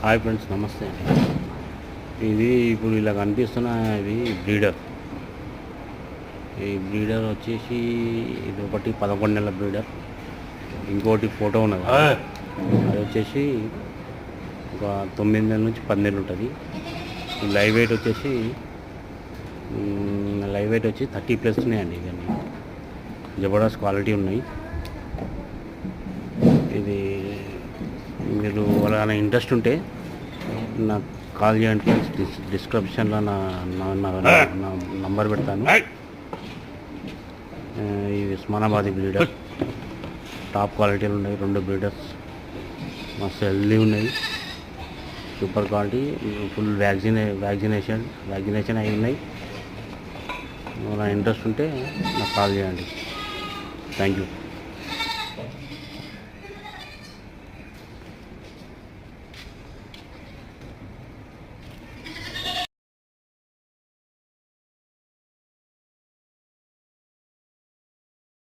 Hi friends, నమస్తే. ఇది ఇప్పుడు ఇలా కనిపిస్తున్న ఇది బ్రీడర్. ఈ బ్రీడర్ వచ్చేసి ఇది ఒకటి 11 నెలల బ్రీడర్. ఇంకోటి ఫోటో ఉన్నది, అది వచ్చేసి ఒక 9 నెలల నుంచి 10 నెలలు ఉంటుంది. ఈ లైవ్ వెయిట్ వచ్చేసి 30+ ఉన్నాయండి. ఇవన్నీ జబర్దస్త్ క్వాలిటీ ఉన్నాయి. ఇది మీరు వాళ్ళ ఇంట్రెస్ట్ ఉంటే నాకు కాల్ చేయండి ఫ్రెండ్స్. డిస్క్రిప్షన్లో నా నంబర్ పెడతాను. ఇవి ఉస్మానాబాదీ బ్రీడర్, టాప్ క్వాలిటీలు ఉన్నాయి. 2 బ్రీడర్స్ మస్తు హెల్దీ ఉన్నాయి, సూపర్ క్వాలిటీ, ఫుల్ వ్యాక్సినేషన్ అయి ఉన్నాయి. నా ఇంట్రెస్ట్ ఉంటే నాకు కాల్ చేయండి. Thank you.